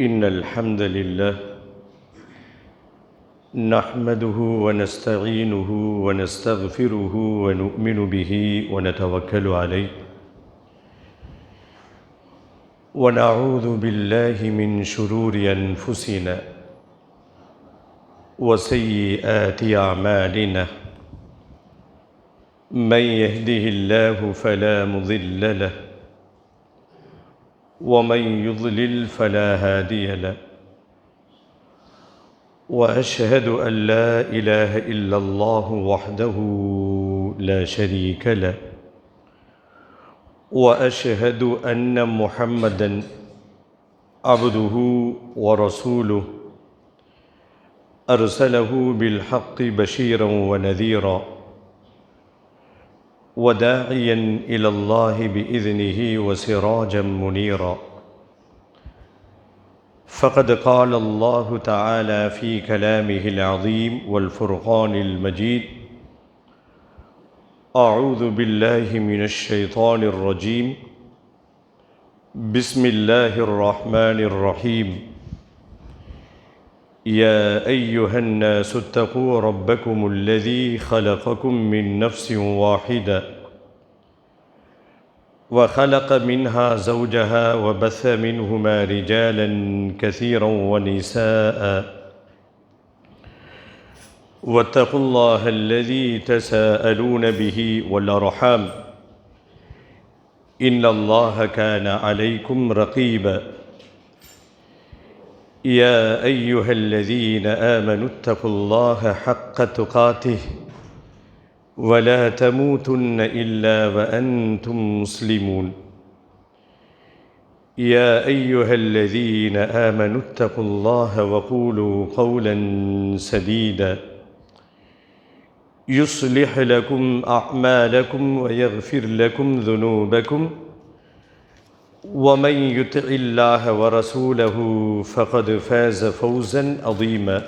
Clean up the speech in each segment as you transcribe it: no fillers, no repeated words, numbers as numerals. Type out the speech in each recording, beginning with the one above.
إن الحمد لله نحمده ونستعينه ونستغفره ونؤمن به ونتوكل عليه ونعوذ بالله من شرور أنفسنا وسيئات أعمالنا من يهده الله فلا مضل له ومن يضلل فلا هادي له وأشهد أن لا إله إلا الله وحده لا شريك له وأشهد أن محمدًا عبده ورسوله أرسله بالحق بشيرا ونذيرا وداعيا إلى الله بإذنه وسراجا منيرا فقد قال الله تعالى في كلامه العظيم والفرقان المجيد أعوذ بالله من الشيطان الرجيم بسم الله الرحمن الرحيم يا أيها الناس اتقوا ربكم الذي خلقكم من نفس واحدة وخلق منها زوجها وبث منهما رجالا كثيرا ونساء واتقوا الله الذي تساءلون به والأرحام إن الله كان عليكم رقيبا يا أيها الذين آمنوا اتقوا الله حق تقاته ولا تموتن إلا وأنتم مسلمون يا أيها الذين آمنوا اتقوا الله وقولوا قولا سديدا يصلح لكم أعمالكم ويغفر لكم ذنوبكم ومن يطع الله ورسوله فقد فاز فوزا عظيما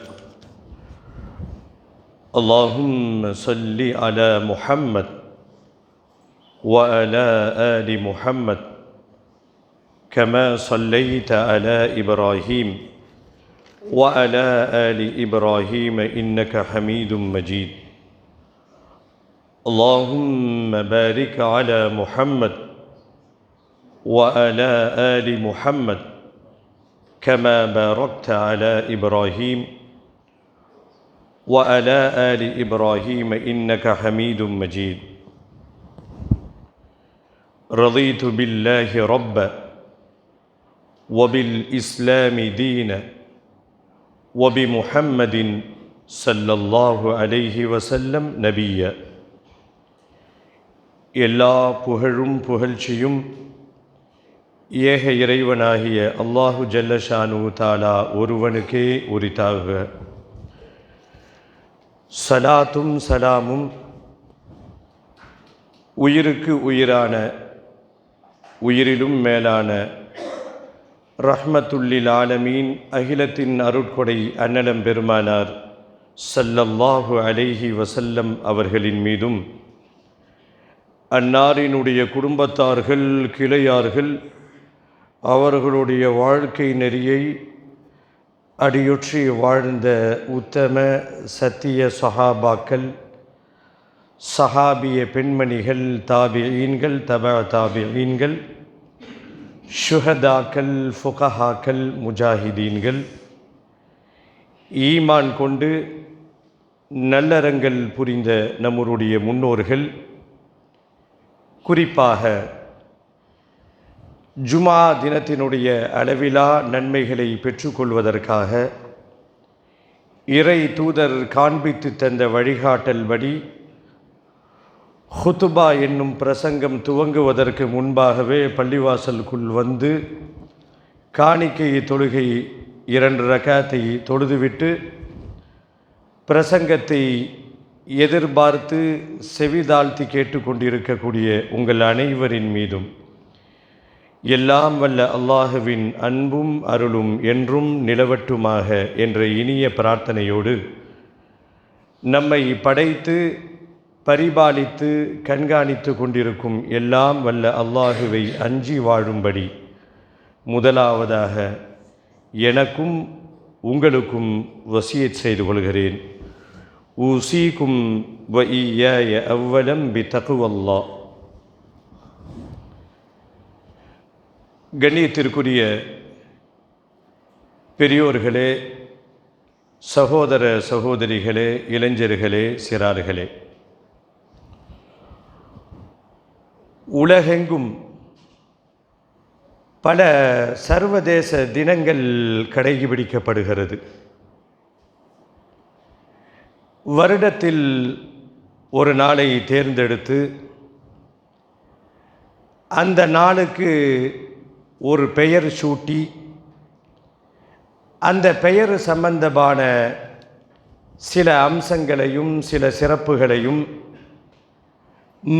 اللهم صل على محمد وعلى آل محمد كما صليت على إبراهيم وعلى آل إبراهيم إنك حميد مجيد اللهم بارك على محمد وعلى آل محمد كما باركت على إبراهيم وعلى آل إبراهيم إنك حميد مجيد رضيت بالله ربا وبالإسلام دينا وبمحمد صلى الله عليه وسلم نبيا எல்லா புகழும் புகழ்ச்சியும் ஏக இறைவனாகிய அல்லாஹு ஜல்லஷானு தாலா ஒருவனுக்கே உரித்தாக. சலாத்தும் சலாமும் உயிருக்கு உயிரான உயிரிலும் மேலான ரஹ்மத்துல்லில் ஆலமீன் அகிலத்தின் அருட்கொடை அன்னலம் பெருமானார் ஸல்லல்லாஹு அலைஹி வஸல்லம் அவர்களின் மீதும் அன்னாரினுடைய குடும்பத்தார்கள் கிளையார்கள் அவர்களுடைய வாழ்க்கை நெறியை அடியொற்றி வாழ்ந்த உத்தம சத்திய சஹாபாக்கள் சஹாபிய பெண்மணிகள் தாபிஈன்கள் தபா தாபிஈன்கள் ஷுஹதாக்கள் ஃபுகஹாக்கள் முஜாஹிதீன்கள் ஈமான் கொண்டு நல்லறங்கள் புரிந்த நம்முடைய முன்னோர்கள் குறிப்பாக ஜுமா தினத்தினுடைய அளவிலா நன்மைகளை பெற்றுக்கொள்வதற்காக இறை தூதர் காண்பித்து தந்த வழிகாட்டல் படி ஹுதுபா என்னும் பிரசங்கம் துவங்குவதற்கு முன்பாகவே பள்ளிவாசலுக்குள் வந்து காணிக்கை தொழுகை 2 ரக்காத்தை தொழுதுவிட்டு பிரசங்கத்தை எதிர்பார்த்து செவிதாழ்த்தி கேட்டுக்கொண்டிருக்கக்கூடிய உங்கள் அனைவரின் மீதும் எல்லாம் வல்ல அல்லாஹுவின் அன்பும் அருளும் என்றும் நிலவட்டுமாக என்ற இனிய பிரார்த்தனையோடு நம்மை படைத்து பரிபாலித்து கண்காணித்து கொண்டிருக்கும் எல்லாம் வல்ல அல்லாஹுவை அஞ்சி வாழும்படி முதலாவதாக எனக்கும் உங்களுக்கும் வசியத் செய்து கொள்கிறேன். ஊசீக்கும் வ இய்யாய அவ்வலம் பித்தக்வல்லாஹ். கண்ணியத்திற்குரிய பெரியோர்களே, சகோதர சகோதரிகளே, இளைஞர்களே, சிறார்களே, உலகெங்கும் பல சர்வதேச தினங்கள் கடைபிடிக்கப்படுகிறது. வருடத்தில் ஒரு நாளை தேர்ந்தெடுத்து அந்த நாளுக்கு ஒரு பெயர் சூட்டி அந்த பெயர் சம்பந்தமான சில அம்சங்களையும் சில சிறப்புகளையும்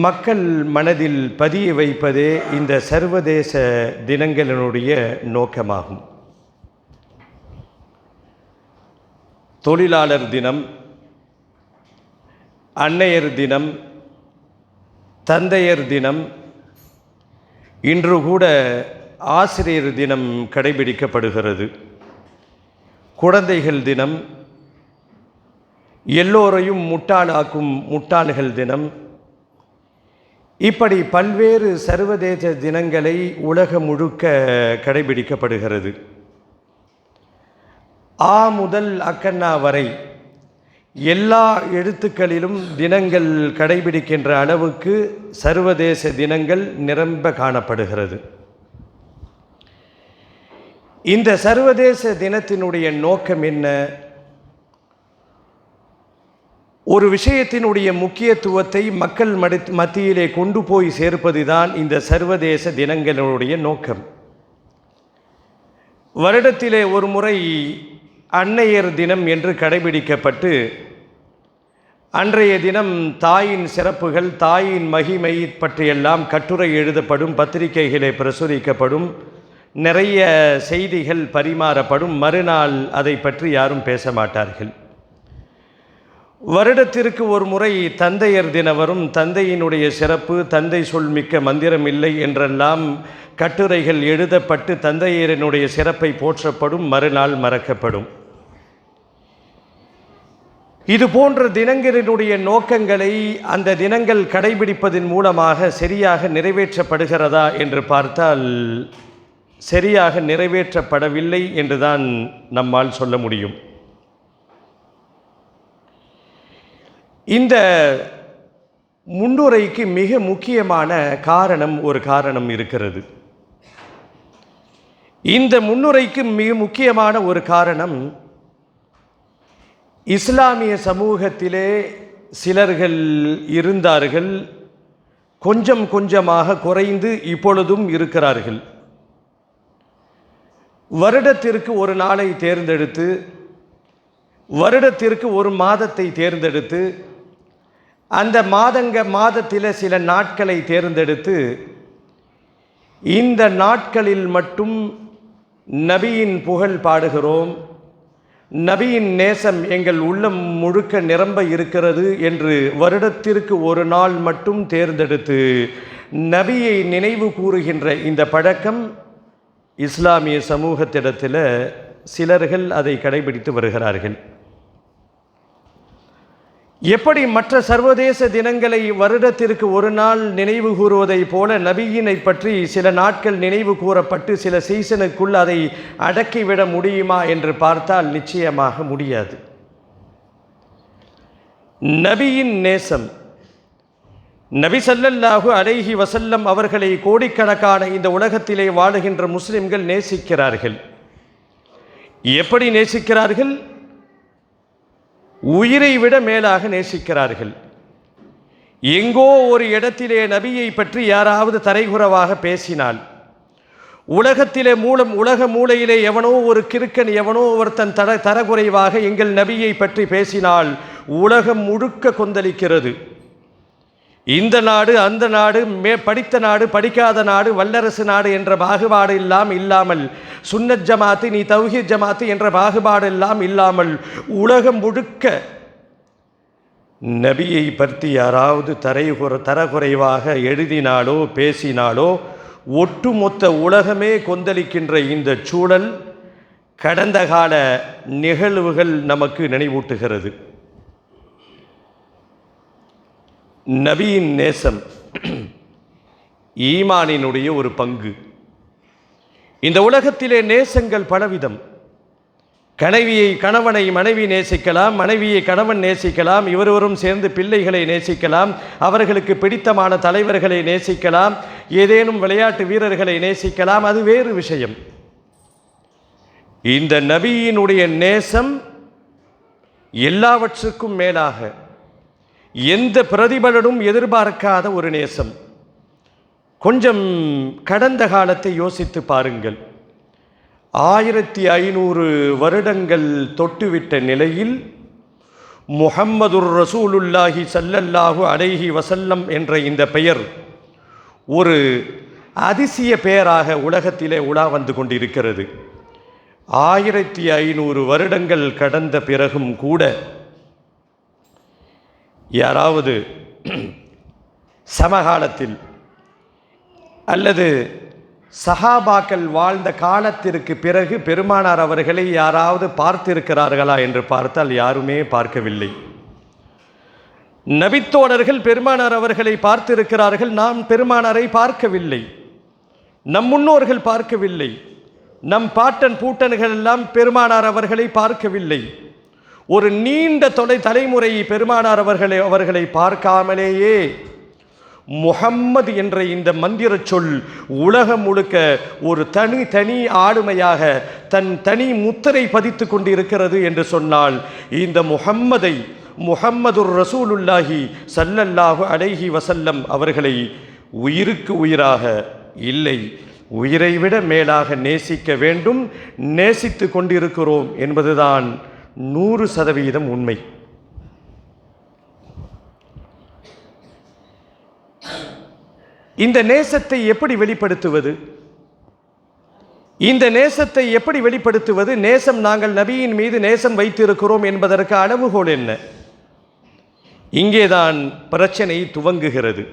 மக்கள் மனதில் பதிய வைப்பதே இந்த சர்வதேச தினங்களினுடைய நோக்கமாகும். தொழிலாளர் தினம், அன்னையர் தினம், தந்தையர் தினம், இன்று கூட ஆசிரியர் தினம் கடைபிடிக்கப்படுகிறது. குழந்தைகள் தினம், எல்லோரையும் முட்டாளாக்கும் முட்டாள்கள் தினம், இப்படி பல்வேறு சர்வதேச தினங்களை உலகம் முழுக்க கடைபிடிக்கப்படுகிறது. ஆ முதல் அக்கண்ணா வரை எல்லா எழுத்துக்களிலும் தினங்கள் கடைபிடிக்கின்ற அளவுக்கு சர்வதேச தினங்கள் நிரம்ப காணப்படுகிறது. இந்த சர்வதேச தினத்தினுடைய நோக்கம் என்ன? ஒரு விஷயத்தினுடைய முக்கியத்துவத்தை மக்கள் மத்தியிலே கொண்டு போய் சேர்ப்பதுதான் இந்த சர்வதேச தினங்களுடைய நோக்கம். வருடத்திலே ஒரு முறை அன்னையர் தினம் என்று கடைபிடிக்கப்பட்டு அன்றைய தினம் தாயின் சிறப்புகள், தாயின் மகிமை பற்றியெல்லாம் கட்டுரை எழுதப்படும், பத்திரிகைகளே பிரசுரிக்கப்படும், நிறைய செய்திகள் பரிமாறப்படும். மறுநாள் அதை பற்றி யாரும் பேச மாட்டார்கள். வருடத்திற்கு ஒரு முறை தந்தையர் தினம் வரும். தந்தையினுடைய சிறப்பு, தந்தை சொல் மிக்க மந்திரம் இல்லை என்றெல்லாம் கட்டுரைகள் எழுதப்பட்டு தந்தையரினுடைய சிறப்பை போற்றப்படும், மறுநாள் மறக்கப்படும். இது போன்ற தினங்களினுடைய நோக்கங்களை அந்த தினங்கள் கடைபிடிப்பதன் மூலமாக சரியாக நிறைவேற்றப்படுகிறதா என்று பார்த்தால் சரியாக நிறைவேற்றப்படவில்லை என்றுதான் நம்மால் சொல்ல முடியும். இந்த முன்னுரைக்கு மிக முக்கியமான ஒரு காரணம் இருக்கிறது. இந்த முன்னுரைக்கு மிக முக்கியமான ஒரு காரணம், இஸ்லாமிய சமூகத்திலே சிலர்கள் இருந்தார்கள், கொஞ்சம் கொஞ்சமாக குறைந்து இப்பொழுதும் இருக்கிறார்கள். வருடத்திற்கு ஒரு நாளை தேர்ந்தெடுத்து, வருடத்திற்கு ஒரு மாதத்தை தேர்ந்தெடுத்து, அந்த மாதத்தில் சில நாட்களை தேர்ந்தெடுத்து இந்த நாட்களில் மட்டும் நபியின் புகழ் பாடுகிறோம், நபியின் நேசம் எங்கள் உள்ளம் முழுக்க நிரம்ப இருக்கிறது என்று வருடத்திற்கு ஒரு நாள் மட்டும் தேர்ந்தெடுத்து நபியை நினைவு கூறுகின்ற இந்த பழக்கம் இஸ்லாமிய சமூகத்திடத்தில் சிலர்கள் அதை கடைபிடித்து வருகிறார்கள். எப்படி மற்ற சர்வதேச தினங்களை வருடத்திற்கு ஒரு நாள் நினைவு கூறுவதை போல நபியினை பற்றி சில நாட்கள் நினைவு கூறப்பட்டு சில சீசனுக்குள் அதை அடக்கிவிட முடியுமா என்று பார்த்தால் நிச்சயமாக முடியாது. நபியின் நேசம், நபி ஸல்லல்லாஹு அலைஹி வஸல்லம் அவர்களை கோடிக்கணக்கான இந்த உலகத்திலே வாழுகின்ற முஸ்லிம்கள் நேசிக்கிறார்கள். எப்படி நேசிக்கிறார்கள்? உயிரை விட மேலாக நேசிக்கிறார்கள். எங்கோ ஒரு இடத்திலே நபியை பற்றி யாராவது தரைகுறவாக பேசினால், உலகத்திலே உலக மூலையிலே எவனோ ஒரு கிறுக்கன், எவனோ ஒருத்தன் தரக்குறைவாக எங்கள் நபியை பற்றி பேசினால் உலகம் முழுக்க கொந்தளிக்கிறது. இந்த நாடு அந்த நாடு, படித்த நாடு படிக்காத நாடு, வல்லரசு நாடு என்ற பாகுபாடு இல்லாமல், சுன்னத் ஜமாத்து நீ தௌஹீத் ஜமாத்து என்ற பாகுபாடு இல்லாமல் உலகம் முழுக்க நபியை பற்றி யாராவது தரக்குறைவாக எழுதினாலோ பேசினாலோ ஒட்டுமொத்த உலகமே கொந்தளிக்கின்ற இந்த சூழல் கடந்த கால நிகழ்வுகள் நமக்கு நினைவூட்டுகிறது. நபியின் நேசம் ஈமானினுடைய ஒரு பங்கு. இந்த உலகத்திலே நேசங்கள் பலவிதம். கணவனை மனைவி நேசிக்கலாம், மனைவியை கணவன் நேசிக்கலாம், இருவரும் சேர்ந்து பிள்ளைகளை நேசிக்கலாம், அவர்களுக்கு பிடித்தமான தலைவர்களை நேசிக்கலாம், ஏதேனும் விளையாட்டு வீரர்களை நேசிக்கலாம், அது வேறு விஷயம். இந்த நபியினுடைய நேசம் எல்லாவற்றுக்கும் மேலாக எந்த பிரதிபலனும் எதிர்பார்க்காத ஒரு நேசம். கொஞ்சம் கடந்த காலத்தை யோசித்து பாருங்கள். 1500 வருடங்கள் தொட்டுவிட்ட நிலையில் முஹம்மதுர் ரசூலுல்லாஹி ஸல்லல்லாஹு அலைஹி வஸல்லம் என்ற இந்த பெயர் ஒரு அதிசய பெயராக உலகத்திலே உலா வந்து கொண்டிருக்கிறது. 1500 வருடங்கள் கடந்த பிறகும் கூட யாராவது சமகாலத்தில் அல்லது சஹாபாக்கள் வாழ்ந்த காலத்திற்கு பிறகு பெருமானார் அவர்களை யாராவது பார்த்திருக்கிறார்களா என்று பார்த்தால் யாருமே பார்க்கவில்லை. நபித்தோழர்கள் பெருமானார் அவர்களை பார்த்திருக்கிறார்கள், நாம் பெருமானாரை பார்க்கவில்லை. நம் முன்னோர்கள் பார்க்கவில்லை. நம் பாட்டன் பூட்டன்கள் எல்லாம் பெருமானார் அவர்களை பார்க்கவில்லை. ஒரு நீண்ட தலைமுறை பெருமானார் அவர்களை பார்க்காமலேயே முஹம்மது என்ற இந்த மந்திர சொல் உலகம் முழுக்க ஒரு தனி ஆளுமையாக தனி முத்திரை பதித்து கொண்டிருக்கிறது என்று சொன்னால், இந்த முஹம்மதுர் ரசூலுல்லாஹி ஸல்லல்லாஹு அலைஹி வஸல்லம் அவர்களை உயிருக்கு உயிராக இல்லை, உயிரை விட மேலாக நேசிக்க வேண்டும், நேசித்து கொண்டிருக்கிறோம் என்பதுதான் 100% உண்மை. இந்த நேசத்தை எப்படி வெளிப்படுத்துவது? இந்த நேசத்தை எப்படி வெளிப்படுத்துவது? நேசம், நாங்கள் நபியின் மீது நேசம் வைத்திருக்கிறோம் என்பதற்கு அளவுகோல் என்ன? இங்கேதான் பிரச்சனை துவங்குகிறது.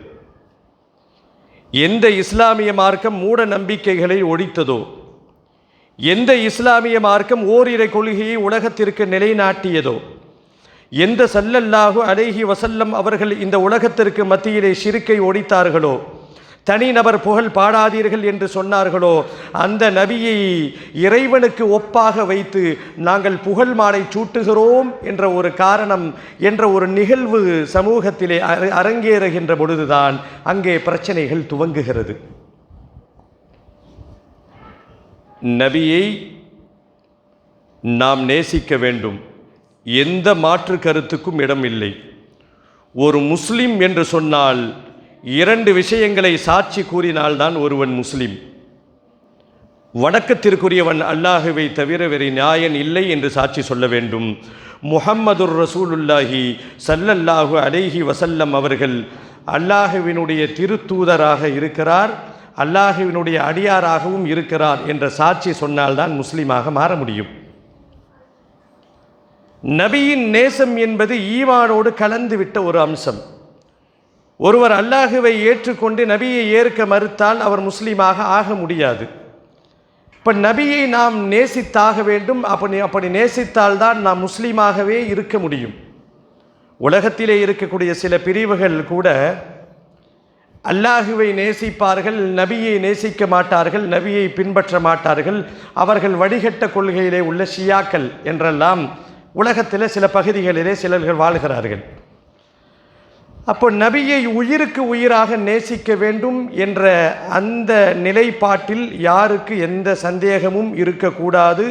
எந்த இஸ்லாமிய மார்க்கம் மூட நம்பிக்கைகளை ஒழித்ததோ, எந்த இஸ்லாமிய மார்க்கம் ஓரிரை கொள்கையை உலகத்திற்கு நிலைநாட்டியதோ, எந்த ஸல்லல்லாஹு அலைஹி வஸல்லம் அவர்கள் இந்த உலகத்திற்கு மத்தியிலே ஷிர்க்கை ஒழித்தார்களோ, தனிநபர் புகழ் பாடாதீர்கள் என்று சொன்னார்களோ, அந்த நபியை இறைவனுக்கு ஒப்பாக வைத்து நாங்கள் புகழ் மாலை சூட்டுகிறோம் என்ற ஒரு காரணம், என்ற ஒரு நிகழ்வு சமூகத்திலே அரங்கேறுகின்ற பொழுதுதான் அங்கே பிரச்சனைகள் துவங்குகிறது. நபியை நாம் நேசிக்க வேண்டும், எந்த மாற்று கருத்துக்கும் இடமில்லை. ஒரு முஸ்லிம் என்று சொன்னால் 2 விஷயங்களை சாட்சி கூறினால்தான் ஒருவன் முஸ்லிம். வணக்கத்திற்குரியவன் அல்லாஹுவை தவிர வேறு நாயன் இல்லை என்று சாட்சி சொல்ல வேண்டும். முஹம்மதுர் ரசூலுல்லாஹி ஸல்லல்லாஹு அலைஹி வஸல்லம் அவர்கள் அல்லாஹுவினுடைய திருத்தூதராக இருக்கிறார், அல்லாஹுவினுடைய அடியாராகவும் இருக்கிறார் என்ற சாட்சி சொன்னால்தான் முஸ்லீமாக மாற முடியும். நபியின் நேசம் என்பது ஈமானோடு கலந்துவிட்ட ஒரு அம்சம். ஒருவர் அல்லாஹுவை ஏற்றுக்கொண்டு நபியை ஏற்க மறுத்தால் அவர் முஸ்லீமாக ஆக முடியாது. இப்போ நபியை நாம் நேசித்தாக வேண்டும். அப்படி நேசித்தால்தான் நாம் முஸ்லீமாகவே இருக்க முடியும். உலகத்திலே இருக்கக்கூடிய சில பிரிவுகள் கூட அல்லாஹுவை நேசிப்பார்கள், நபியை நேசிக்க மாட்டார்கள், நபியை பின்பற்ற மாட்டார்கள், அவர்கள் வடிகட்ட கொள்கையிலே உள்ள ஷியாக்கள் என்றெல்லாம் உலகத்தில் சில பகுதிகளிலே சிலர்கள் வாழ்கிறார்கள். அப்போ நபியை உயிருக்கு உயிராக நேசிக்க வேண்டும் என்ற அந்த நிலைப்பாட்டில் யாருக்கு எந்த சந்தேகமும் இருக்கக்கூடாது,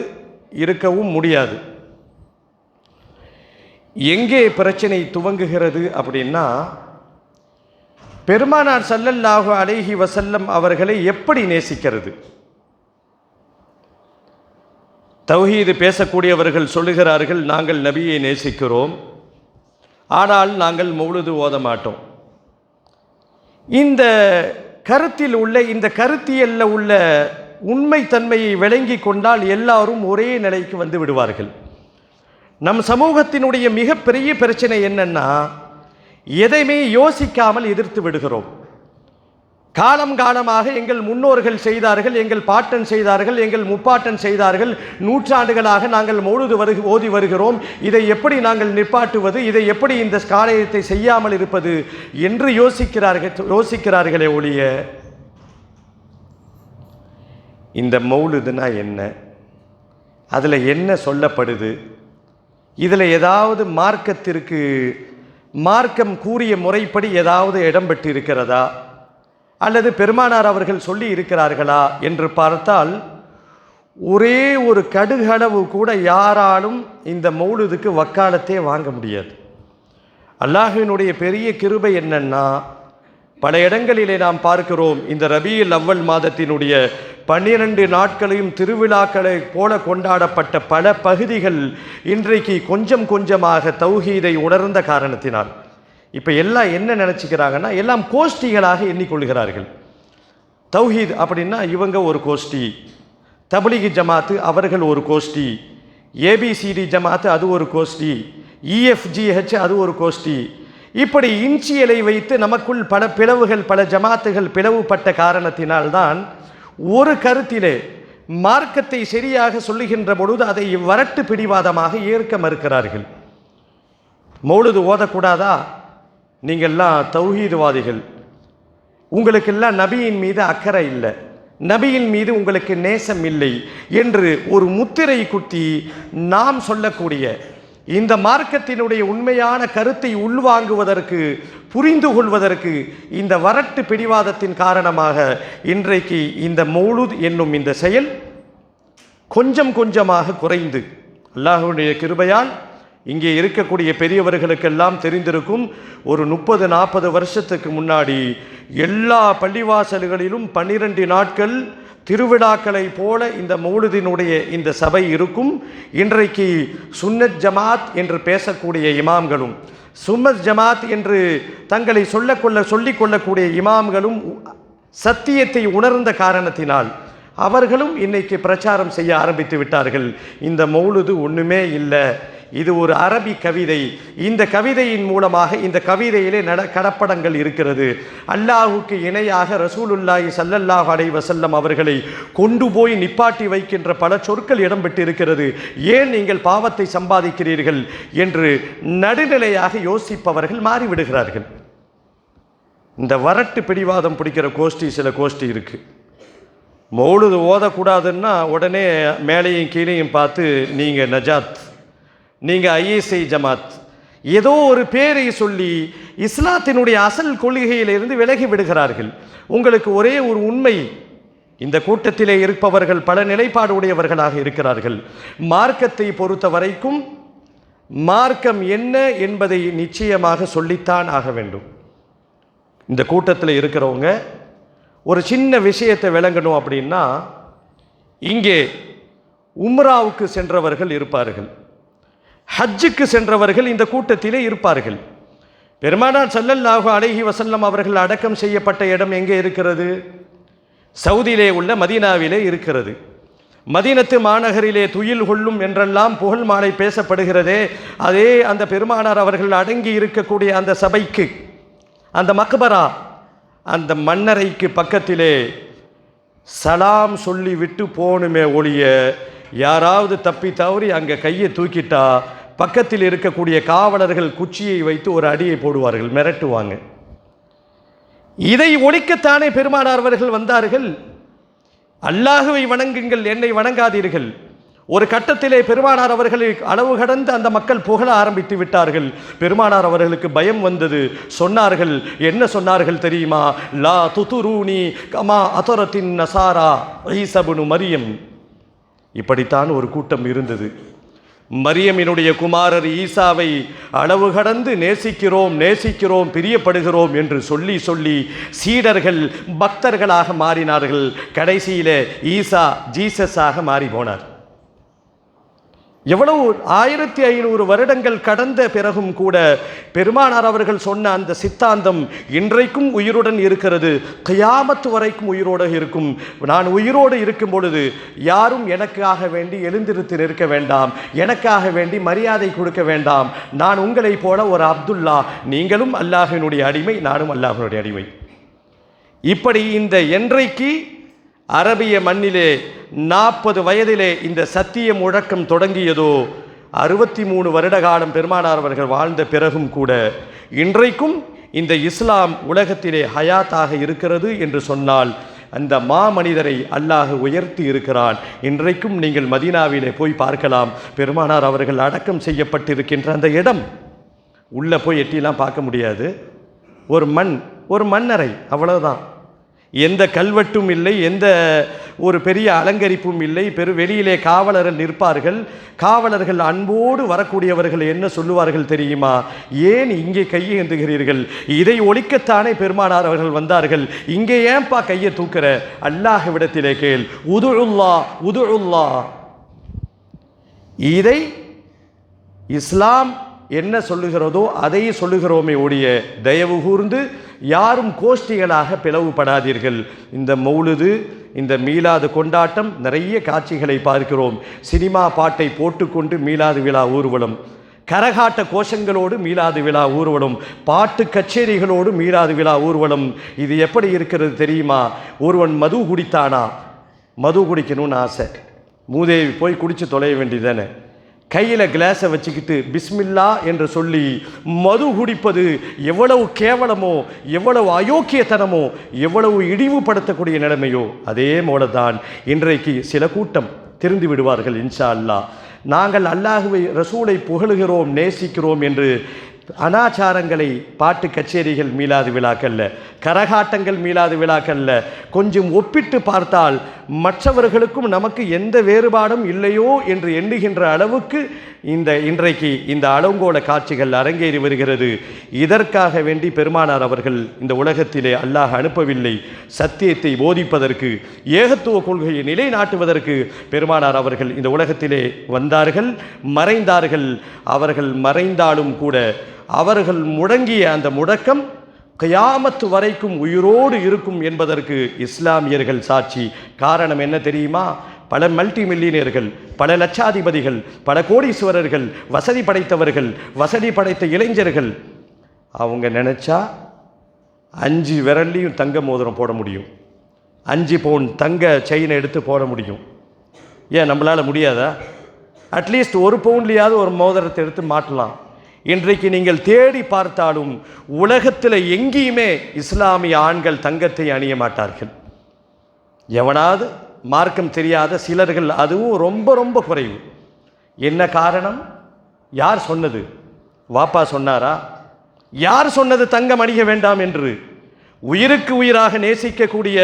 இருக்கவும் முடியாது. எங்கே பிரச்சனை துவங்குகிறது அப்படின்னா, பெருமானார் ஸல்லல்லாஹு அலைஹி வஸல்லம் அவர்களை எப்படி நேசிக்கிறது? தௌஹீது பேசக்கூடியவர்கள் சொல்லுகிறார்கள், நாங்கள் நபியை நேசிக்கிறோம், ஆனால் நாங்கள் மௌலிது ஓத மாட்டோம். இந்த கருத்தில் உள்ள, இந்த கருத்தியல்ல உள்ள உண்மைத்தன்மையை விளங்கி கொண்டால் எல்லாரும் ஒரே நிலைக்கு வந்து விடுவார்கள். நம் சமூகத்தினுடைய மிகப்பெரிய பிரச்சனை என்னன்னா, எதையுமே யோசிக்காமல் எதிர்த்து விடுகிறோம். காலம் காலமாக எங்கள் முன்னோர்கள் செய்தார்கள், எங்கள் பாட்டன் செய்தார்கள், எங்கள் முப்பாட்டன் செய்தார்கள், நூற்றாண்டுகளாக நாங்கள் மௌலூது ஓதி வருகிறோம், இதை எப்படி நாங்கள் நிப்பாட்டுவது, இதை எப்படி இந்த காரியத்தை செய்யாமல் இருப்பது என்று யோசிக்கிறார்களே ஒழிய இந்த மௌலூதுனா என்ன, அதில் என்ன சொல்லப்படுது, இதில் ஏதாவது மார்க்கம் கூறிய முறைப்படி ஏதாவது இடம் பெற்று இருக்கிறதா அல்லது பெருமானார் அவர்கள் சொல்லி இருக்கிறார்களா என்று பார்த்தால் ஒரே ஒரு கடுகளவு கூட யாராலும் இந்த மௌலூதுக்கு வக்காலத்தே வாங்க முடியாது. அல்லாஹ்வினுடைய பெரிய கிருபை என்னன்னா, பல இடங்களிலே நாம் பார்க்கிறோம், இந்த ரபியுல் அவ்வல் மாதத்தினுடைய 12 நாட்களையும் திருவிழாக்களை போல கொண்டாடப்பட்ட பல பகுதிகள் இன்றைக்கு கொஞ்சம் கொஞ்சமாக தௌஹீதை உணர்ந்த காரணத்தினால் இப்போ எல்லாம் என்ன நினச்சிக்கிறாங்கன்னா, எல்லாம் கோஷ்டிகளாக எண்ணிக்கொள்கிறார்கள். தௌஹீத் அப்படின்னா இவங்க ஒரு கோஷ்டி, தப்லீக் ஜமாத்து அவர்கள் ஒரு கோஷ்டி, ஏபிசிடி ஜமாத்து அது ஒரு கோஷ்டி, இஎஃப்ஜிஹெச் அது ஒரு கோஷ்டி, இப்படி இன்சியலை வைத்து நமக்குள் பல பிளவுகள், பல ஜமாத்துகள் பிளவுபட்ட காரணத்தினால்தான் ஒரு கருத்திலே மார்க்கத்தை சரியாக சொல்லுகின்ற பொழுது அதை வரட்டு பிடிவாதமாக ஏற்க மறுக்கிறார்கள். மௌலூது ஓதக்கூடாதா, நீங்கள்லாம் தௌஹீதுவாதிகள், உங்களுக்கெல்லாம் நபியின் மீது அக்கறை இல்லை, நபியின் மீது உங்களுக்கு நேசம் இல்லை என்று ஒரு முத்திரை குத்தி நாம் சொல்லக்கூடிய இந்த மார்க்கத்தினுடைய உண்மையான கருத்தை உள்வாங்குவதற்கு, புரிந்து கொள்வதற்கு இந்த வரட்டு பிடிவாதத்தின் காரணமாக இன்றைக்கு இந்த மௌலூத் என்னும் இந்த செயல் கொஞ்சம் கொஞ்சமாக குறைந்து, அல்லாஹ்வுடைய கிருபையால் இங்கே இருக்கக்கூடிய பெரியவர்களுக்கெல்லாம் தெரிந்திருக்கும், ஒரு 30-40 வருஷத்துக்கு முன்னாடி எல்லா பள்ளிவாசல்களிலும் 12 நாட்கள் திருவிழாக்களை போல இந்த மௌலூதினுடைய இந்த சபை இருக்கும். இன்றைக்கு சுன்னத் ஜமாத் என்று பேசக்கூடிய இமாம்களும், சுன்னத் ஜமாத் என்று தங்களை சொல்லிக்கொள்ளக்கூடிய இமாம்களும் சத்தியத்தை உணர்ந்த காரணத்தினால் அவர்களும் இன்னைக்கு பிரச்சாரம் செய்ய ஆரம்பித்து விட்டார்கள். இந்த மௌலூது ஒன்றுமே இல்லை, இது ஒரு அரபி கவிதை, இந்த கவிதையின் மூலமாக, இந்த கவிதையிலே கடப்படங்கள் இருக்கிறது, அல்லாஹுக்கு இணையாக ரசூலுல்லாஹி ஸல்லல்லாஹு அலைஹி வஸல்லம் அவர்களை கொண்டு போய் நிப்பாட்டி வைக்கின்ற பல சொற்கள் இடம்பெற்று இருக்கிறது, ஏன் நீங்கள் பாவத்தை சம்பாதிக்கிறீர்கள் என்று நடுநிலையாக யோசிப்பவர்கள் மாறிவிடுகிறார்கள். இந்த வரட்டு பிடிவாதம் பிடிக்கிற கோஷ்டி, சில கோஷ்டி இருக்கு. மௌலூது ஓதக்கூடாதுன்னா உடனே மேலையும் கீழையும் பார்த்து நீங்கள் நஜாத், நீங்கள் ஐஎஸ்ஐ ஜமாத், ஏதோ ஒரு பேரை சொல்லி இஸ்லாத்தினுடைய அசல் கொள்கையிலிருந்து விலகி விடுகிறார்கள். உங்களுக்கு ஒரே ஒரு உண்மை, இந்த கூட்டத்திலே இருப்பவர்கள் பல நிலைப்பாடு உடையவர்களாக இருக்கிறார்கள். மார்க்கத்தை பொறுத்த வரைக்கும் மார்க்கம் என்ன என்பதை நிச்சயமாக சொல்லித்தான் ஆக வேண்டும். இந்த கூட்டத்தில் இருக்கிறவங்க ஒரு சின்ன விஷயத்தை விளங்கணும் அப்படின்னா, இங்கே உம்ராவுக்கு சென்றவர்கள் இருப்பார்கள், ஹஜ்ஜுக்கு சென்றவர்கள் இந்த கூட்டத்திலே இருப்பார்கள். பெருமானார் ஸல்லல்லாஹு அலைஹி வஸல்லம் அவர்கள் அடக்கம் செய்யப்பட்ட இடம் எங்கே இருக்கிறது? சவுதியிலே உள்ள மதீனாவிலே இருக்கிறது. மதீனத்து மாநகரிலே துயில் கொள்ளும் என்றெல்லாம் புகழ் மாலை பேசப்படுகிறதே, அதே அந்த பெருமானார் அவர்கள் அடங்கி இருக்கக்கூடிய அந்த சபைக்கு, அந்த மக்பரா, அந்த மன்னரைக்கு பக்கத்திலே சலாம் சொல்லி விட்டு போகணுமே ஒழிய, யாராவது தப்பி தவறி அங்கே கையை தூக்கிட்டா பக்கத்தில் இருக்கக்கூடிய காவலர்கள் குச்சியை வைத்து ஒரு அடியை போடுவார்கள், மிரட்டுவாங்க. இதை ஒழிக்கத்தானே பெருமானார் அவர்கள் வந்தார்கள். அல்லாஹுவை வணங்குங்கள், என்னை வணங்காதீர்கள். ஒரு கட்டத்திலே பெருமானார் அவர்களை அளவு கடந்து அந்த மக்கள் புகழ ஆரம்பித்து விட்டார்கள். பெருமானார் அவர்களுக்கு பயம் வந்தது. சொன்னார்கள், என்ன சொன்னார்கள் தெரியுமா? லா துதுரூனி கமா அதரத்தின் நசாரா ஈஸா இப்னு மரியம். இப்படித்தான் ஒரு கூட்டம் இருந்தது. மரியமினுடைய குமாரர் ஈசாவை அளவு கடந்து நேசிக்கிறோம் பிரியப்படுகிறோம் என்று சொல்லி சொல்லி சீடர்கள் பக்தர்களாக மாறினார்கள். கடைசியிலே ஈசா ஜீசஸாக மாறி போனார். எவ்வளவு 1500 வருடங்கள் கடந்த பிறகும் கூட பெருமானார் அவர்கள் சொன்ன அந்த சித்தாந்தம் இன்றைக்கும் உயிருடன் இருக்கிறது, கியாமத் வரைக்கும் உயிரோடு இருக்கும். நான் உயிரோடு இருக்கும் பொழுது யாரும் எனக்காக வேண்டி எழுந்திருத்து நிற்க வேண்டாம், எனக்காக வேண்டி மரியாதை கொடுக்க வேண்டாம். நான் உங்களைப் போல ஒரு அப்துல்லா, நீங்களும் அல்லாஹ்வினுடைய அடிமை, நானும் அல்லாஹ்வினுடைய அடிமை. இப்படி இந்த என்றைக்கு அரபிய மண்ணிலே 40 வயதிலே இந்த சத்திய முழக்கம் தொடங்கியதோ 63 வருட காலம் பெருமானார் அவர்கள் வாழ்ந்த பிறகும் கூட இன்றைக்கும் இந்த இஸ்லாம் உலகத்திலே ஹயாத்தாக இருக்கிறது என்று சொன்னால் அந்த மாமனிதரை அல்லாஹ் உயர்த்தி இருக்கிறான். இன்றைக்கும் நீங்கள் மதீனாவிலே போய் பார்க்கலாம். பெருமானார் அவர்கள் அடக்கம் செய்யப்பட்டிருக்கின்ற அந்த இடம் உள்ளே போய் எட்டிலாம் பார்க்க முடியாது. ஒரு மண்ணறை, அவ்வளவுதான். எந்த கல்வெட்டும் இல்லை, எந்த ஒரு பெரிய அலங்கரிப்பும் இல்லை. வெளியிலே காவலர்கள் நிற்பார்கள். காவலர்கள் அன்போடு வரக்கூடியவர்கள் என்ன சொல்லுவார்கள் தெரியுமா? ஏன் இங்கே கையை ஏந்துகிறீர்கள்? இதை ஒழிக்கத்தானே பெருமானார் அவர்கள் வந்தார்கள். இங்கே ஏன்பா கையை தூக்குற? அல்லாஹ்விடத்திலே கேள். உதுஉல்லா. இதை இஸ்லாம் என்ன சொல்லுகிறதோ அதை சொல்லுகிறோமே ஒழிய தயவு கூர்ந்து யாரும் கோஷ்டிகளாக பிளவுபடாதீர்கள். இந்த மௌலுது, இந்த மீலாது கொண்டாட்டம் நிறைய காட்சிகளை பார்க்கிறோம். சினிமா பாட்டை போட்டுக்கொண்டு மீலாது விழா ஊர்வலம், கரகாட்ட கோஷங்களோடு மீலாது விழா ஊர்வலம், பாட்டு கச்சேரிகளோடு மீலாது விழா ஊர்வலம். இது எப்படி இருக்கிறது தெரியுமா? ஒருவன் மது குடித்தானா, மது குடிக்கணும்னு ஆசை, மூதேவி போய் குடித்து தொலைய வேண்டியதானே. கையில் கிளாஸை வச்சுக்கிட்டு பிஸ்மில்லா என்று சொல்லி மது குடிப்பது எவ்வளவு கேவலமோ, எவ்வளவு அயோக்கியத்தனமோ, எவ்வளவு இழிவுபடுத்தக்கூடிய நிலைமையோ அதே போலதான் இன்றைக்கு சில கூட்டம் திருந்து விடுவார்கள். இன்ஷா அல்லாஹ். நாங்கள் அல்லாஹுவை ரசூலை புகழுகிறோம், நேசிக்கிறோம் என்று அனாச்சாரங்களை, பாட்டு கச்சேரிகள் மீலாது விழாக்கல்ல, கரகாட்டங்கள் மீலாது விழாக்கல்ல, கொஞ்சம் ஒப்பிட்டு பார்த்தால் மற்றவர்களுக்கும் நமக்கு எந்த வேறுபாடும் இல்லையோ என்று எண்ணுகின்ற அளவுக்கு இன்றைக்கு இந்த அலங்கோல காட்சிகள் அரங்கேறி வருகிறது. இதற்காக வேண்டி பெருமானார் அவர்கள் இந்த உலகத்திலே அல்லாஹ் அனுப்பவில்லை. சத்தியத்தை போதிப்பதற்கு, ஏகத்துவ கொள்கையை நிலைநாட்டுவதற்கு பெருமானார் அவர்கள் இந்த உலகத்திலே வந்தார்கள், மறைந்தார்கள். அவர்கள் மறைந்தாலும் கூட அவர்கள் முழங்கிய அந்த முழக்கம் கியாமத்து வரைக்கும் உயிரோடு இருக்கும் என்பதற்கு இஸ்லாமியர்கள் சாட்சி. காரணம் என்ன தெரியுமா? பல மல்டி மில்லியனர்கள், பல லட்சாதிபதிகள், பல கோடீஸ்வரர்கள், வசதி படைத்தவர்கள், வசதி படைத்த இளைஞர்கள், அவங்க நினச்சா 5 விரல்லையும் தங்க மோதிரம் போட முடியும், 5 பவுன் தங்க செயினை எடுத்து போட முடியும். ஏன் நம்மளால் முடியாதா? அட்லீஸ்ட் 1 பவுன்லையாவது ஒரு மோதிரத்தை எடுத்து மாட்டலாம். இன்றைக்கு நீங்கள் தேடி பார்த்தாலும் உலகத்தில் எங்கேயுமே இஸ்லாமிய ஆண்கள் தங்கத்தை அணிய மாட்டார்கள். எவனாவது மார்க்கம் தெரியாத சிலர்கள், அதுவும் ரொம்ப ரொம்ப குறைவு. என்ன காரணம்? யார் சொன்னது? வாப்பா சொன்னாரா? யார் சொன்னது தங்கம் அணிய வேண்டாம் என்று? உயிருக்கு உயிராக நேசிக்கக்கூடிய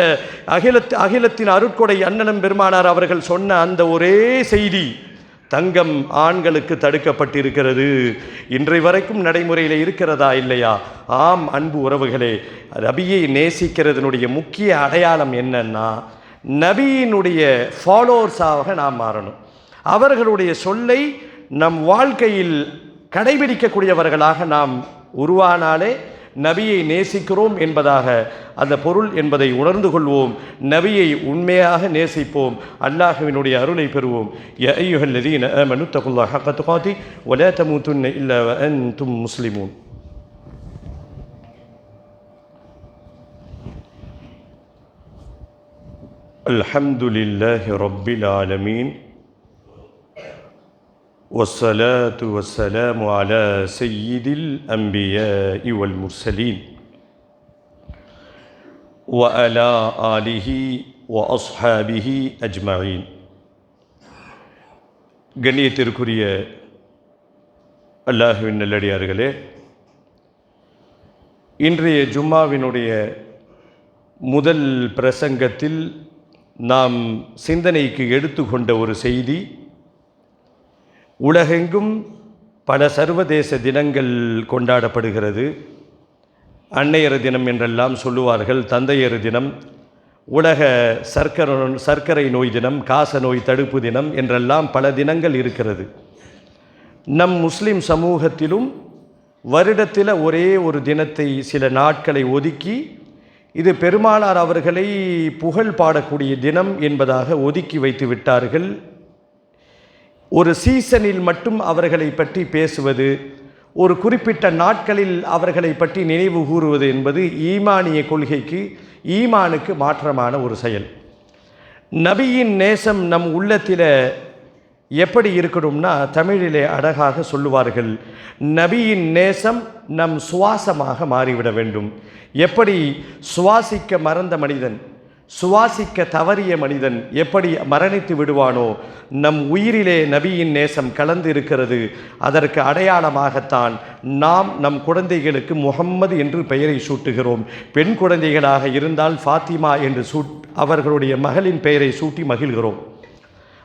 அகிலத்தின் அருட்கொடை அண்ணலம் பெருமானார் அவர்கள் சொன்ன அந்த ஒரே செய்தி, தங்கம் ஆண்களுக்கு தடுக்கப்பட்டிருக்கிறது. இன்றை வரைக்கும் நடைமுறையில் இருக்கிறதா இல்லையா? ஆம் அன்பு உறவுகளே, நபியை நேசிக்கிறதுனுடைய முக்கிய அடையாளம் என்னன்னா, நபியினுடைய ஃபாலோவர்ஸாக நாம் மாறணும். அவர்களுடைய சொல்லை நம் வாழ்க்கையில் கடைபிடிக்கக்கூடியவர்களாக நாம் உருவானாலே நபியை நேசிக்கிறோம் என்பதாக அந்த பொருள் என்பதை உணர்ந்து கொள்வோம். நபியை உண்மையாக நேசிப்போம். அல்லாஹ்வினுடைய அருளை பெறுவோம். யா அய்யுஹல்லதீன ஆமனு தகுல்லாஹ ஹக்க துகாதி வலா தமூதுன்ன இல்லா வஅன்தும் முஸ்லிமூன். அல்ஹம்துலில்லாஹி ரப்பில் ஆலமீன் والصلاة والسلام على سيد الأنبياء والمرسلين وعلى آله وأصحابه أجمعين. கண்ணியத்திற்குரிய அல்லாஹ்வின் நல்லடியார்களே, இன்றைய ஜும்மாவினுடைய முதல் பிரசங்கத்தில் நாம் சிந்தனைக்கு எடுத்துக்கொண்ட ஒரு செய்தி, உலகெங்கும் பல சர்வதேச தினங்கள் கொண்டாடப்படுகிறது. அன்னையர் தினம் என்றெல்லாம் சொல்லுவார்கள், தந்தையர் தினம், உலக சர்க்கரை நோய் தினம், காச நோய் தடுப்பு தினம் என்றெல்லாம் பல தினங்கள் இருக்கிறது. நம் முஸ்லிம் சமூகத்திலும் வருடத்தில் ஒரே ஒரு தினத்தை, சில நாட்களை ஒதுக்கி இது பெருமானார் அவர்களை புகழ் பாடக்கூடிய தினம் என்பதாக ஒதுக்கி வைத்து விட்டார்கள். ஒரு சீசனில் மட்டும் அவர்களை பற்றி பேசுவது, ஒரு குறிப்பிட்ட நாட்களில் அவர்களை பற்றி நினைவு கூறுவது என்பது ஈமானிய கொள்கைக்கு ஈமானுக்கு மாற்றமான ஒரு செயல். நபியின் நேசம் நம் உள்ளத்தில் எப்படி இருக்கணும்னா, தமிழிலே அழகாக சொல்லுவார்கள், நபியின் நேசம் நம் சுவாசமாக மாறிவிட வேண்டும். எப்படி சுவாசிக்க மறந்த மனிதன், சுவாசிக்க தவறிய மனிதன் எப்படி மரணித்து விடுவானோ, நம் உயிரிலே நபியின் நேசம் கலந்து இருக்கிறது. அதற்கு அடையாளமாகத்தான் நாம் நம் குழந்தைகளுக்கு முஹம்மது என்று பெயரை சூட்டுகிறோம். பெண் குழந்தைகளாக இருந்தால் ஃபாத்திமா என்று அவர்களுடைய மகளின் பெயரை சூட்டி மகிழ்கிறோம்.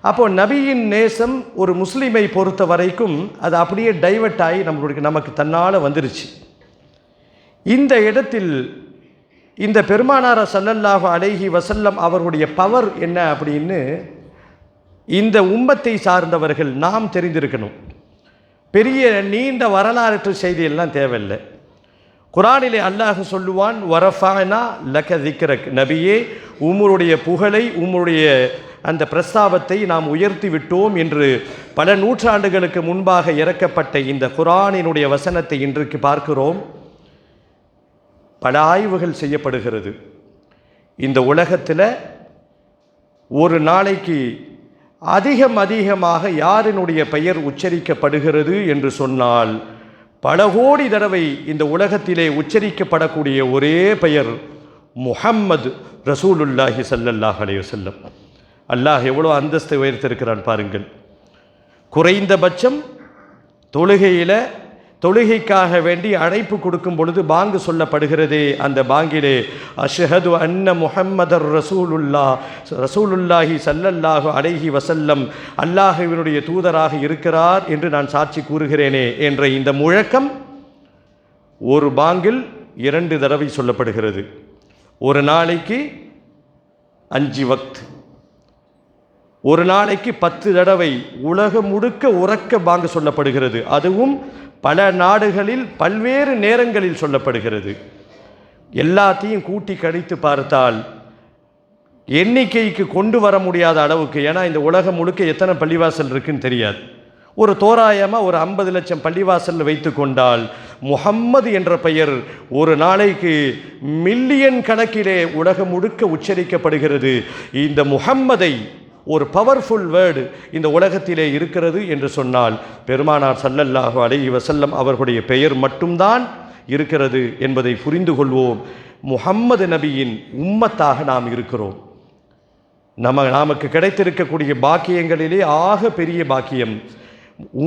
அப்போ நபியின் நேசம் ஒரு முஸ்லீமை பொறுத்த வரைக்கும் அது அப்படியே டைவர்ட் ஆகி நமக்கு தன்னால் வந்துருச்சு. இந்த இடத்தில் இந்த பெருமானார் ஸல்லல்லாஹு அலைஹி வஸல்லம் அவர்களுடைய பவர் என்ன அப்படின்னு இந்த உம்மத்தை சார்ந்தவர்கள் நாம் தெரிந்திருக்கணும். பெரிய நீண்ட வரலாற்று செய்தியெல்லாம் தேவையில்லை. குர்ஆனிலே அல்லாஹ் சொல்லுவான், வரஃபஅனா லக திக்ரக், நபியே உம்முடைய புகழை, உம்முடைய அந்த பிரஸ்தாபத்தை நாம் உயர்த்தி விட்டோம் என்று பல நூற்றாண்டுகளுக்கு முன்பாக இறக்கப்பட்ட இந்த குர்ஆனினுடைய வசனத்தை இன்றைக்கு பார்க்கிறோம். பல ஆய்வுகள் செய்யப்படுகிறது. இந்த உலகத்தில் ஒரு நாளைக்கு அதிகமாக யாரினுடைய பெயர் உச்சரிக்கப்படுகிறது என்று சொன்னால், பல கோடி தடவை இந்த உலகத்திலே உச்சரிக்கப்படக்கூடிய ஒரே பெயர் முஹம்மது ரசூலுல்லாஹி ஸல்லல்லாஹு அலைஹி வஸல்லம். அல்லாஹ் எவ்வளோ அந்தஸ்தை உயர்த்திருக்கிறான் பாருங்கள். குறைந்தபட்சம் தொழுகைக்காக வேண்டி அழைப்பு கொடுக்கும் பொழுது பாங்கு சொல்லப்படுகிறதே, அந்த பாங்கிலே அஷ்ஹது அன்ன முஹம்மதர் ரசூலுல்லாஹி ஸல்லல்லாஹு அலைஹி வஸல்லம் அல்லாஹ்வினுடைய தூதராக இருக்கிறார் என்று நான் சாட்சி கூறுகிறேனே என்ற இந்த முழக்கம் ஒரு பாங்கில் 2 தடவை சொல்லப்படுகிறது. ஒரு நாளைக்கு 5 வக்த், ஒரு நாளைக்கு 10 தடவை உலகம் முழுக்க உறக்க பாங்கு சொல்லப்படுகிறது. அதுவும் பல நாடுகளில் பல்வேறு நேரங்களில் சொல்லப்படுகிறது. எல்லாத்தையும் கூட்டி கழித்து பார்த்தால் எண்ணிக்கைக்கு கொண்டு வர முடியாத அளவுக்கு, ஏன்னா இந்த உலகம் முழுக்க எத்தனை பள்ளிவாசல் இருக்குன்னு தெரியாது. ஒரு தோராயமாக ஒரு 50 லட்சம் பள்ளிவாசல் வைத்து கொண்டால் முஹம்மது என்ற பெயர் ஒரு நாளைக்கு மில்லியன் கணக்கிலே உலகம் முழுக்க உச்சரிக்கப்படுகிறது. இந்த முஹம்மதை ஒரு பவர்ஃபுல் வேர்டு இந்த உலகத்திலே இருக்கிறது என்று சொன்னால் பெருமானார் ஸல்லல்லாஹு அலைஹி வஸல்லம் அவர்களுடைய பெயர் மட்டும்தான் இருக்கிறது என்பதை புரிந்து கொள்வோம். முஹம்மது நபியின் உம்மத்தாக நாம் இருக்கிறோம். நமக்கு கிடைத்திருக்கக்கூடிய பாக்கியங்களிலே ஆக பெரிய பாக்கியம்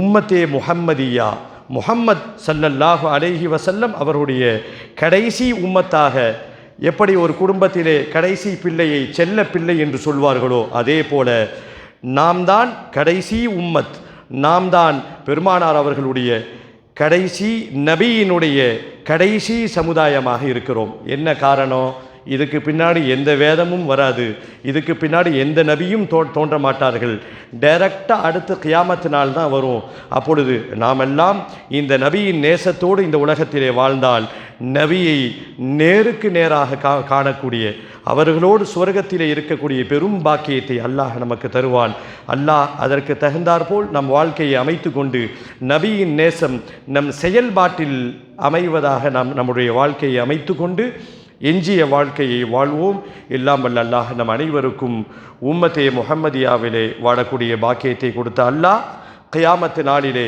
உம்மத்தே முஹம்மதியா, முஹம்மத் ஸல்லல்லாஹு அலைஹி வஸல்லம் அவருடைய கடைசி உம்மத்தாக. எப்படி ஒரு குடும்பத்திலே கடைசி பிள்ளையை செல்ல பிள்ளை என்று சொல்வார்களோ, அதே போல நாம் தான் கடைசி உம்மத், நாம் தான் பெருமானார் அவர்களுடைய கடைசி நபியினுடைய கடைசி சமுதாயமாக இருக்கிறோம். என்ன காரணம்? இதுக்கு பின்னாடி எந்த வேதமும் வராது, இதுக்கு பின்னாடி எந்த நபியும் தோன்ற மாட்டார்கள். டைரக்டாக அடுத்து கியாமத்து நாள் தான் வரும். அப்பொழுது நாமெல்லாம் இந்த நபியின் நேசத்தோடு இந்த உலகத்திலே வாழ்ந்தால் நபியை நேருக்கு நேராக காணக்கூடிய, அவர்களோடு சுவர்க்கத்திலே இருக்கக்கூடிய பெரும் பாக்கியத்தை அல்லாஹ் நமக்கு தருவான். அல்லாஹ் அதற்கு தகுந்தாற்போல் நம் வாழ்க்கையை அமைத்து கொண்டு நபியின் நேசம் நம் செயல்பாட்டில் அமைவதாக நம்முடைய வாழ்க்கையை அமைத்து கொண்டு எஞ்சிய வாழ்க்கையை வாழ்வோம். எல்லாம் வல்ல அல்லாஹ் நம் அனைவருக்கும் உம்மத்தே முஹம்மதியாவிலே வாழக்கூடிய பாக்கியத்தை கொடுத்த அல்லாஹ் கியாமத்து நாளிலே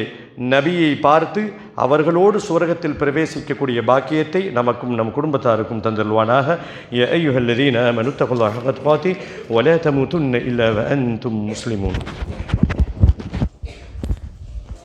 நபியை பார்த்து அவர்களோடு சுவர்க்கத்தில் பிரவேசிக்கக்கூடிய பாக்கியத்தை நமக்கும் நம் குடும்பத்தாருக்கும் தந்தல்வானாக. யா அய்யுஹல்லதீன ஆமனு தகுல்லாஹ ஹக்க துகாத்தி வலா தமூதுன்ன இல்லா வஅன்தும் முஸ்லிமூன்.